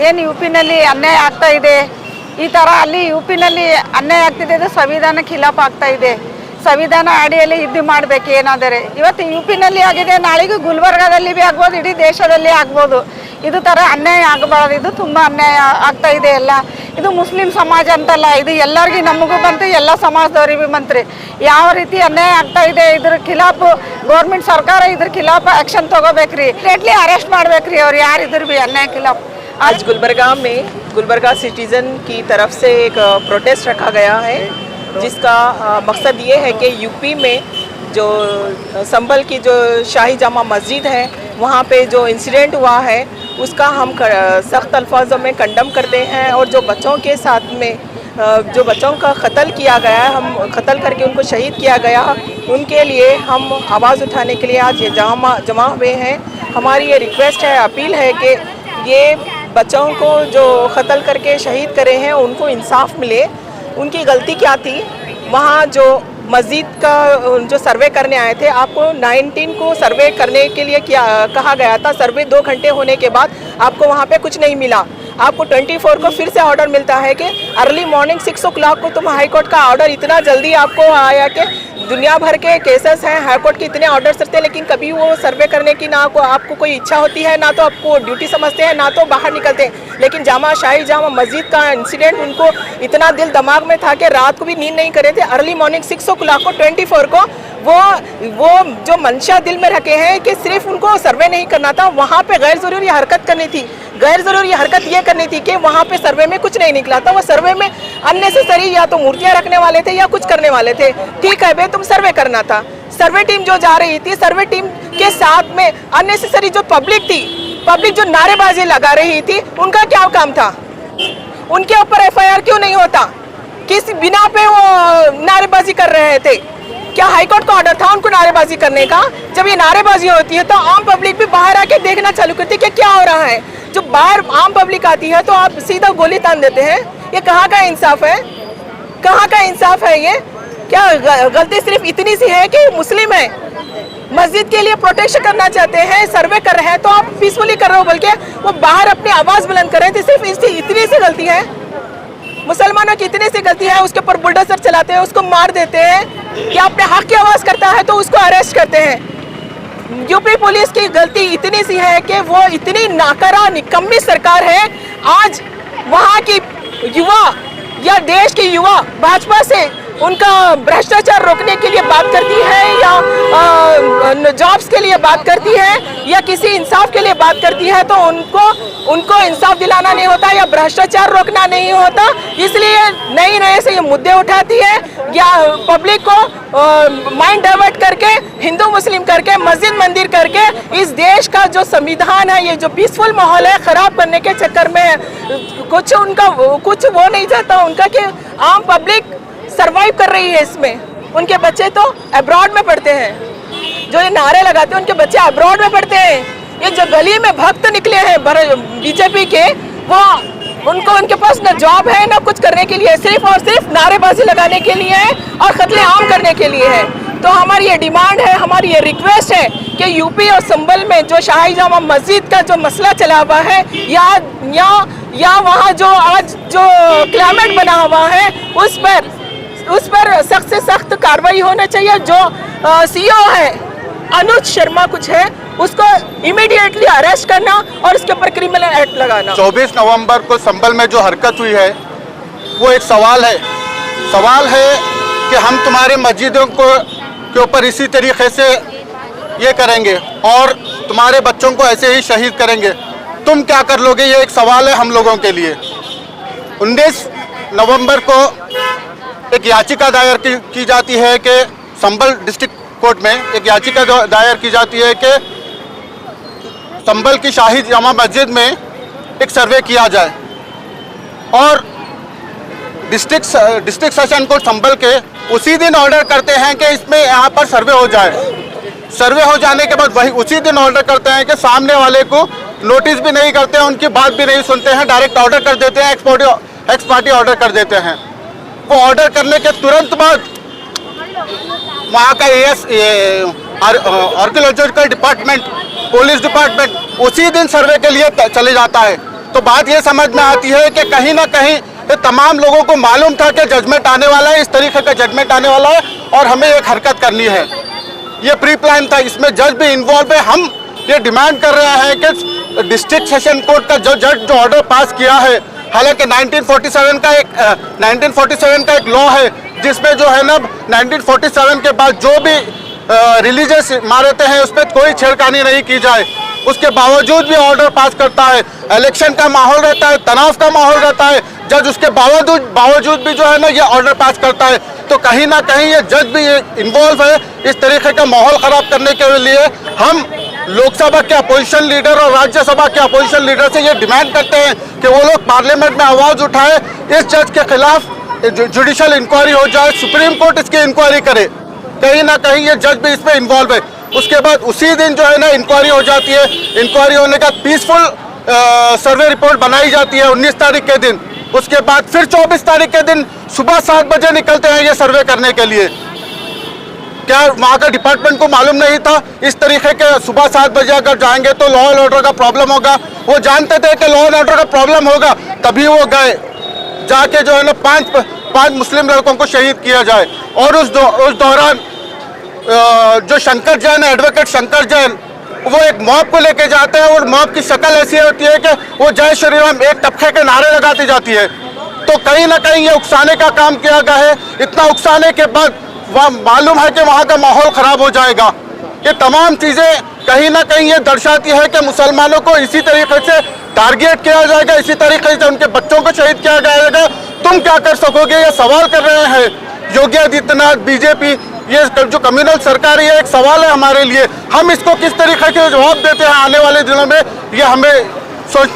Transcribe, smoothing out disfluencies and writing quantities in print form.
ಏನು ಯುಪಿನಲ್ಲಿ ಅನ್ಯಾಯ ಆಗ್ತಾ ಇದೆ, ಈ ಥರ ಅಲ್ಲಿ ಯುಪಿನಲ್ಲಿ ಅನ್ಯಾಯ ಆಗ್ತಿದೆ, ಇದು ಸಂವಿಧಾನ ಖಿಲಾಫ್ ಆಗ್ತಾ ಇದೆ. ಸಂವಿಧಾನ ಅಡಿಯಲ್ಲಿ ಇದು ಮಾಡಬೇಕು. ಏನಾದರೆ ಇವತ್ತು ಯುಪಿನಲ್ಲಿ ಆಗಿದೆ, ನಾಳೆಗೂ ಗುಲ್ಬರ್ಗಾದಲ್ಲಿ ಭೀ ಆಗ್ಬೋದು, ಇಡೀ ದೇಶದಲ್ಲಿ ಆಗ್ಬೋದು. ಇದು ಥರ ಅನ್ಯಾಯ ಆಗಬಾರ್ದು. ಇದು ತುಂಬ ಅನ್ಯಾಯ ಆಗ್ತಾ ಇದೆ ಎಲ್ಲ. ಇದು ಮುಸ್ಲಿಂ ಸಮಾಜ ಅಂತಲ್ಲ, ಇದು ಎಲ್ಲರಿಗೂ ನಮಗೂ ಬಂತು, ಎಲ್ಲ ಸಮಾಜದವ್ರಿಗೆ ಬಂತ್ರಿ. ಯಾವ ರೀತಿ ಅನ್ಯಾಯ ಆಗ್ತಾ ಇದೆ ಇದ್ರ ಖಿಲಾಫ್ ಗೌರ್ಮೆಂಟ್ ಸರ್ಕಾರ ಇದ್ರ ಖಿಲಾಫ್ ಆ್ಯಕ್ಷನ್ ತಗೋಬೇಕ್ರಿ. ಇಮಿಡಿಯೇಟ್ಲಿ ಅರೆಸ್ಟ್ ಮಾಡ್ಬೇಕ್ರಿ ಅವ್ರು ಯಾರಿದ್ರು ಭೀ ಅನ್ಯಾಯ ಖಿಲಾಫ್. आज गुलबर्गा में गुलबर्गा सिटीज़न की तरफ से एक प्रोटेस्ट रखा गया है, जिसका मकसद ये है कि यूपी में जो संभल की जो शाही जामा मस्जिद है वहाँ पे जो इंसिडेंट हुआ है उसका हम सख्त अल्फाजों में कंडम करते हैं। और जो बच्चों के साथ में जो बच्चों का कत्ल किया गया है, हम कत्ल करके उनको शहीद किया गया, उनके लिए हम आवाज़ उठाने के लिए आज जमा हुए हैं। हमारी ये रिक्वेस्ट है, अपील है कि ये बच्चों को जो कत्ल करके शहीद करे हैं उनको इंसाफ मिले। उनकी गलती क्या थी? वहाँ जो मस्जिद का जो सर्वे करने आए थे, आपको 19 को सर्वे करने के लिए कहा गया था। सर्वे 2 घंटे होने के बाद आपको वहाँ पे कुछ नहीं मिला। आपको 24 को फिर से ऑर्डर मिलता है कि अर्ली मॉर्निंग 6 o'clock को तुम हाई कोर्ट का ऑर्डर इतना जल्दी आपको आया कि दुनिया भर के केसेस हैं, हाई कोर्ट के इतने ऑर्डर्स रहते हैं, लेकिन कभी वो सर्वे करने की ना आपको कोई इच्छा होती है, ना तो आपको ड्यूटी समझते हैं, ना तो बाहर निकलते हैं। लेकिन शाही जामा मस्जिद का इंसिडेंट उनको इतना दिल दिमाग में था कि रात को भी नींद नहीं करे थे। अर्ली मॉर्निंग 6 o'clock को 24 को वो जो मंशा दिल में रखे हैं कि सिर्फ उनको सर्वे नहीं करना था, वहाँ पे गैर ज़रूरी हरकत करनी थी। गैर ज़रूरी हरकत ये करनी थी कि वहाँ पे सर्वे में कुछ नहीं निकला था। वो सर्वे में अननेसेसरी या तो मूर्तियाँ रखने वाले थे या कुछ करने वाले थे। ठीक है भाई, तुम सर्वे करना था। सर्वे टीम जो जा रही थी, सर्वे टीम के साथ में अननेसेसरी जो पब्लिक थी, पब्लिक जो नारेबाजी लगा रही थी, उनका क्या काम था? उनके ऊपर FIR क्यों नहीं होता? किस बिना पे वो नारेबाजी कर रहे थे? क्या हाईकोर्ट का ऑर्डर था उनको नारेबाजी करने का? जब ये नारेबाजी होती है तो आम पब्लिक भी बाहर आके देखना चालू करती है कि क्या हो रहा है। जो बाहर आम पब्लिक आती है तो आप सीधा गोली तान देते हैं। ये कहाँ का इंसाफ है? कहाँ का इंसाफ है ये? क्या गलती सिर्फ इतनी सी है कि मुस्लिम है, मस्जिद के लिए प्रोटेक्शन करना चाहते हैं, सर्वे कर रहे हैं तो आप पीसफुली कर रहे हो, बल्कि वो बाहर अपनी आवाज़ बुलंद कर रहे थे। सिर्फ इतनी सी गलती है, मुसलमानों की इतनी सी गलती है, उसके ऊपर बुलडोजर चलाते हैं, उसको मार देते हैं। या अपने हक की आवाज़ करता है तो उसको अरेस्ट करते हैं। यूपी पुलिस की गलती इतनी सी है कि वो इतनी नाकारा निकम्मी सरकार है। आज वहाँ की युवा या देश की युवा भाजपा से उनका भ्रष्टाचार रोकने के लिए बात करती है, या जॉब्स के लिए बात करती है, या किसी इंसाफ के लिए बात करती है, तो उनको इंसाफ दिलाना नहीं होता या भ्रष्टाचार रोकना नहीं होता। इसलिए नए नए से ये मुद्दे उठाती है, या पब्लिक को माइंड डाइवर्ट करके, हिंदू मुस्लिम करके, मस्जिद मंदिर करके इस देश का जो संविधान है, ये जो पीसफुल माहौल है, ख़राब करने के चक्कर में कुछ वो नहीं चाहता उनका कि आम पब्लिक सरवाइव कर रही है इसमें। उनके बच्चे तो अब्रॉड में पढ़ते हैं, जो ये नारे लगाते हैं उनके बच्चे अब्रॉड में पढ़ते हैं। ये जो गली में भक्त निकले हैं बीजेपी के, वो उनके पास ना जॉब है ना कुछ करने के लिए, सिर्फ और सिर्फ नारेबाजी लगाने के लिए है और कत्लेआम करने के लिए है। तो हमारी ये डिमांड है, हमारी ये रिक्वेस्ट है कि यूपी और संभल में जो शाही जामा मस्जिद का जो मसला चला हुआ है, या वहाँ जो आज जो क्लाइमेट बना हुआ है, उस पर सख्त से सख्त कार्रवाई होना चाहिए। जो CEO है अनुज शर्मा कुछ है, उसको इमीडिएटली अरेस्ट करना और उसके ऊपर क्रिमिनल एक्ट लगाना। 24 नवंबर को संभल में जो हरकत हुई है वो एक सवाल है कि हम तुम्हारे मस्जिदों के ऊपर इसी तरीके से ये करेंगे और तुम्हारे बच्चों को ऐसे ही शहीद करेंगे, तुम क्या कर लोगे? ये एक सवाल है हम लोगों के लिए। 19 नवंबर को एक याचिका दायर की जाती है कि संभल डिस्ट्रिक्ट कोर्ट में एक याचिका दायर की जाती है कि संभल की शाही जामा मस्जिद में एक सर्वे किया जाए, और डिस्ट्रिक्ट सेशन कोर्ट संभल के उसी दिन ऑर्डर करते हैं कि इसमें यहाँ पर सर्वे हो जाए। सर्वे हो जाने के बाद वही उसी दिन ऑर्डर करते हैं कि सामने वाले को नोटिस भी नहीं करते हैं, उनकी बात भी नहीं सुनते हैं, डायरेक्ट ऑर्डर कर देते हैं, एक्स पार्टी ऑर्डर कर देते हैं। वो ऑर्डर करने के तुरंत बाद वहाँ का आर्कियोलॉजिकल डिपार्टमेंट, पुलिस डिपार्टमेंट उसी दिन सर्वे के लिए चले जाता है। तो बात ये समझ में आती है कि कहीं ना कहीं ये तमाम लोगों को मालूम था कि जजमेंट आने वाला है, इस तरीके का जजमेंट आने वाला है और हमें एक हरकत करनी है। ये प्री प्लान था, इसमें जज भी इन्वॉल्व है। हम ये डिमांड कर रहे हैं कि डिस्ट्रिक्ट सेशन कोर्ट का जो जज जो ऑर्डर पास किया है, हालांकि 1947 का एक लॉ है जिसमें जो है ना 1947 के बाद जो भी रिलीजियस इमारतें हैं उस पर कोई छेड़खानी नहीं की जाए, उसके बावजूद भी ऑर्डर पास करता है। इलेक्शन का माहौल रहता है, तनाव का माहौल रहता है, जज उसके बावजूद भी जो है ना ये ऑर्डर पास करता है। तो कहीं ना कहीं ये जज भी इन्वॉल्व है इस तरीके का माहौल ख़राब करने के लिए। हम लोकसभा के अपोजिशन लीडर और राज्यसभा के अपोजिशन लीडर से ये डिमांड करते हैं कि वो लोग पार्लियामेंट में आवाज़ उठाए, इस जज के खिलाफ जुडिशल इंक्वायरी हो जाए, सुप्रीम कोर्ट इसकी इंक्वायरी करे। कहीं ना कहीं ये जज भी इसमें इन्वॉल्व है। उसके बाद उसी दिन जो है ना इंक्वायरी हो जाती है। इंक्वायरी होने का पीसफुल सर्वे रिपोर्ट बनाई जाती है 19 तारीख के दिन। उसके बाद फिर 24 तारीख के दिन सुबह 7 बजे निकलते हैं ये सर्वे करने के लिए। क्या वहाँ का डिपार्टमेंट को मालूम नहीं था इस तरीके के सुबह 7 बजे अगर जाएंगे तो लॉ एंड ऑर्डर का प्रॉब्लम होगा? वो जानते थे कि लॉ एंड ऑर्डर का प्रॉब्लम होगा, तभी वो गए, जाके जो है ना पांच मुस्लिम लड़कों को शहीद किया जाए। और उस दौरान जो शंकर जैन है, एडवोकेट शंकर जैन, वो एक मॉब को लेके जाते हैं और मॉब की शक्ल ऐसी होती है कि वो जय श्री राम एक टपके के नारे लगाती जाती है। तो कहीं ना कहीं ये उकसाने का काम किया गया है। इतना उकसाने के बाद वह मालूम है कि वहाँ का माहौल ख़राब हो जाएगा। ये तमाम चीज़ें कहीं ना कहीं ये दर्शाती है कि मुसलमानों को इसी तरीके से टारगेट किया जाएगा, इसी तरीके से उनके बच्चों को शहीद किया जाएगा। तुम क्या कर सकोगे, ये सवाल कर रहे हैं योगी आदित्यनाथ, बीजेपी। ये जो कम्युनल सरकार है, एक सवाल है हमारे लिए। हम इसको किस तरीके से जवाब देते हैं आने वाले दिनों में, ये हमें सोचना